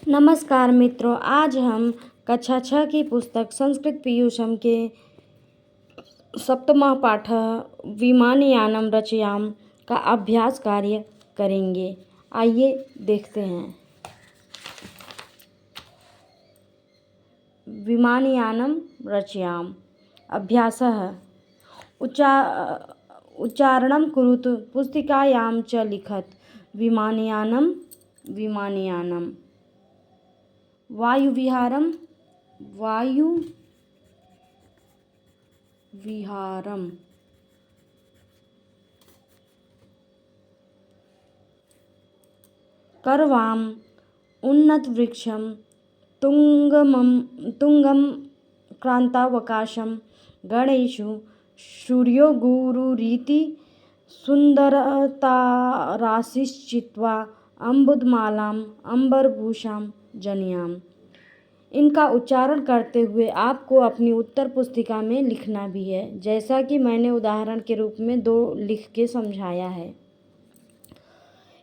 नमस्कार मित्रों, आज हम कक्षा 6 की पुस्तक संस्कृत पीयूषम के सप्तमः पाठ विमानयानम रचयाम का अभ्यास कार्य करेंगे। आइए देखते हैं। विमानयानम रचयाम अभ्यासः उच्चारणं कुरुतु पुस्तिकायां च लिखत विमानयानम विमानयानम वायुविहारम वायुविहारम करवाम उन्नतवृक्षं तुंगम क्रांतावकाशं गणेषु सूर्यो गुरुरीति सुंदरताराशिश्चित्वा अम्बुदमालाम अंबरभूषां जनयाम। इनका उच्चारण करते हुए आपको अपनी उत्तर पुस्तिका में लिखना भी है, जैसा कि मैंने उदाहरण के रूप में 2 लिख के समझाया है।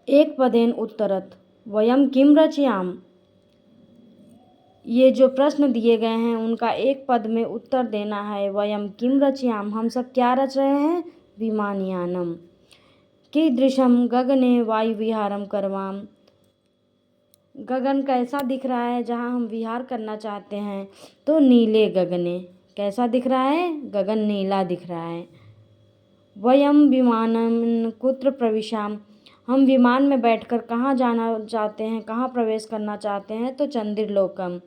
एक पदेन उत्तरत वयम किम रचयाम। ये जो प्रश्न दिए गए हैं उनका एक पद में उत्तर देना है। वयम किम रचयाम, हम सब क्या रच रहे हैं? विमानयानम। कीदृशम गगने वायु विहारम करवाम, गगन कैसा दिख रहा है जहाँ हम विहार करना चाहते हैं? तो नीले गगने। कैसा दिख रहा है? गगन नीला दिख रहा है। वयम विमानम कुत्र प्रविशाम, हम विमान में बैठकर कहाँ जाना चाहते हैं, कहाँ प्रवेश करना चाहते हैं? तो चंद्रलोकम।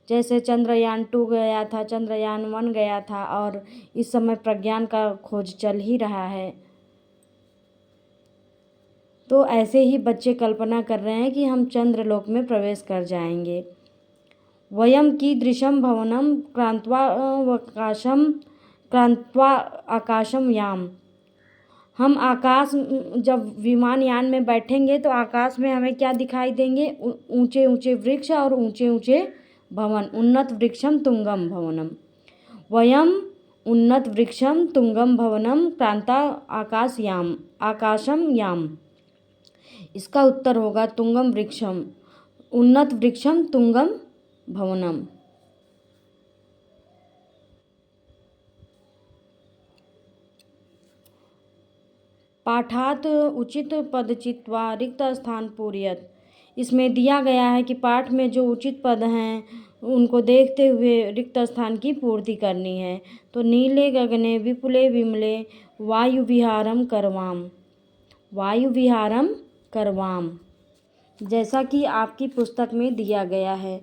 जैसे चंद्रयान 2 गया था, चंद्रयान 1 गया था और इस समय प्रज्ञान का खोज चल ही रहा है। तो ऐसे ही बच्चे कल्पना कर रहे हैं कि हम चंद्रलोक में प्रवेश कर जाएंगे। वयम कीदृशम भवनम क्रांत्वा आकाशम याम, हम आकाश, जब विमानयान में बैठेंगे तो आकाश में हमें क्या दिखाई देंगे? ऊंचे ऊंचे वृक्ष और ऊंचे ऊंचे भवन। उन्नत वृक्षम तुंगम भवनम। वयम उन्नत वृक्षम तुंगम भवनम क्रांता आकाशम याम। इसका उत्तर होगा तुंगम वृक्षम, उन्नत वृक्षम तुंगम भवनम। पाठात उचित पद चित्वा रिक्त स्थान पूरयत, इसमें दिया गया है कि पाठ में जो उचित पद हैं उनको देखते हुए रिक्त स्थान की पूर्ति करनी है। तो नीले गगने विपुले विमले वायु विहारम करवाम, वायु विहारम करवाम, जैसा कि आपकी पुस्तक में दिया गया है।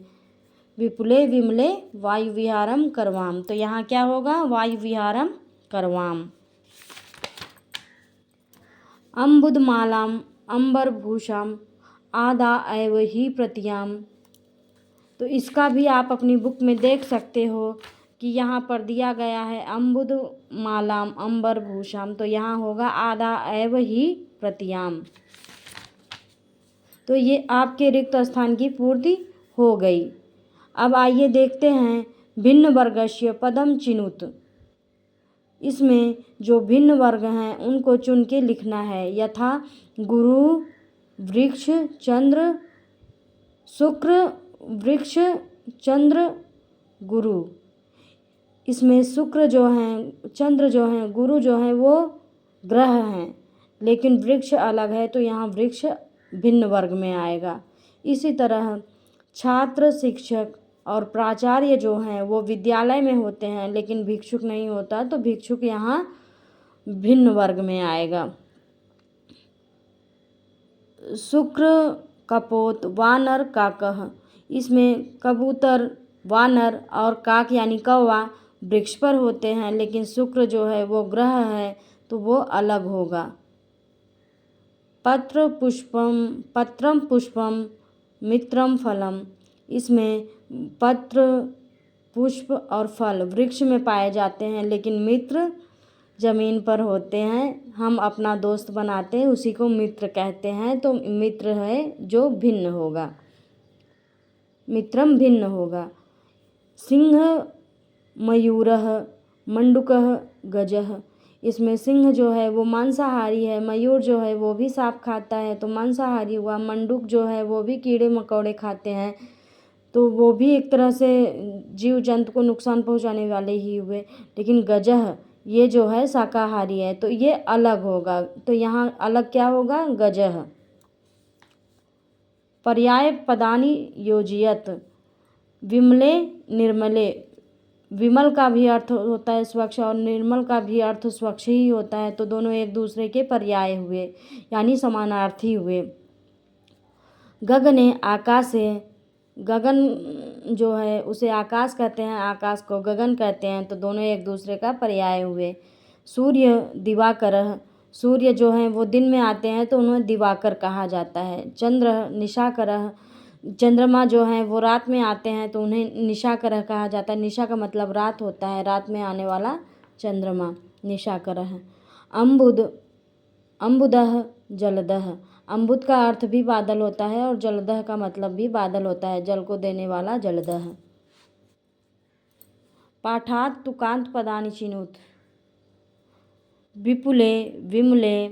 विपुले विमले वायु विहारम करवाम, तो यहाँ क्या होगा? वायु विहारम करवाम। अम्बुदमालाम अंबरभूषाम आदा एव ही प्रतियाम, तो इसका भी आप अपनी बुक में देख सकते हो कि यहाँ पर दिया गया है अम्बुदमालाम अंबरभूषाम, तो यहाँ होगा आदा एव ही प्रतियाम। तो ये आपके रिक्त स्थान की पूर्ति हो गई। अब आइए देखते हैं भिन्न वर्गस्य पदम चिनुत, इसमें जो भिन्न वर्ग हैं उनको चुन के लिखना है। यथा गुरु वृक्ष चंद्र शुक्र वृक्ष चंद्र गुरु। इसमें शुक्र जो हैं, चंद्र जो हैं, गुरु जो हैं वो ग्रह हैं, लेकिन वृक्ष अलग है, तो यहाँ वृक्ष भिन्न वर्ग में आएगा। इसी तरह छात्र शिक्षक और प्राचार्य जो हैं वो विद्यालय में होते हैं, लेकिन भिक्षुक नहीं होता, तो भिक्षुक यहाँ भिन्न वर्ग में आएगा। शुक्र कपोत वानर काकह, इसमें कबूतर वानर और काक यानी कौवा वृक्ष पर होते हैं, लेकिन शुक्र जो है वो ग्रह है, तो वो अलग होगा। पत्रम पुष्पम मित्रम फलम, इसमें पत्र पुष्प और फल वृक्ष में पाए जाते हैं, लेकिन मित्र जमीन पर होते हैं। हम अपना दोस्त बनाते हैं, उसी को मित्र कहते हैं, तो मित्र है जो भिन्न होगा, मित्रम भिन्न होगा। सिंह मयूरः मंडूकः गजः, इसमें सिंह जो है वो मांसाहारी है, मयूर जो है वो भी सांप खाता है, तो मांसाहारी हुआ। मंडूक जो है वो भी कीड़े मकोड़े खाते हैं, तो वो भी एक तरह से जीव जंतु को नुकसान पहुंचाने वाले ही हुए। लेकिन गजह ये जो है शाकाहारी है, तो ये अलग होगा। तो यहाँ अलग क्या होगा? गजह। पर्याय पदानि योजयत। विमले निर्मले। विमल का भी अर्थ होता है स्वच्छ और निर्मल का भी अर्थ स्वच्छ ही होता है, तो दोनों एक दूसरे के पर्याय हुए, यानी समानार्थी हुए। गगने आकाश है, गगन जो है उसे आकाश कहते हैं, आकाश को गगन कहते हैं, तो दोनों एक दूसरे का पर्याय हुए। सूर्य दिवाकरः। सूर्य जो हैं वो दिन में आते हैं तो उन्हें दिवाकर कहा जाता है। चंद्र निशाकरः। चंद्रमा जो हैं वो रात में आते हैं तो उन्हें निशाकरः कहा जाता है। निशा का मतलब रात होता है, रात में आने वाला चंद्रमा निशाकरः। अम्बुद। अम्बुदः जलदः। अम्बुद का अर्थ भी बादल होता है और जलदः का मतलब भी बादल होता है, जल को देने वाला जलदः। पाठात् तुकांत पदानि चिनुत। विपुले विमले।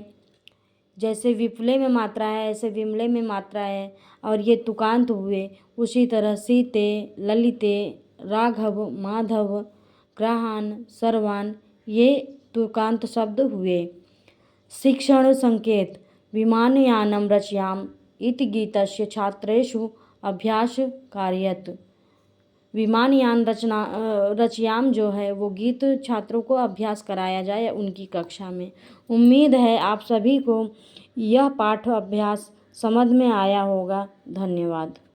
जैसे विपुले में मात्रा है ऐसे विमले में मात्रा है और ये तुकांत हुए। उसी तरह सीते, ललिते, राघव, माधव, ग्रहान, सर्वान ये तुकांत शब्द हुए। शिक्षण संकेत। विमानयानं रचयाम इति गीतस्य छात्रेषु अभ्यास कार्यत। विमानयान रचयाम जो है वो गीत छात्रों को अभ्यास कराया जाए उनकी कक्षा में। उम्मीद है आप सभी को यह पाठ अभ्यास समझ में आया होगा। धन्यवाद।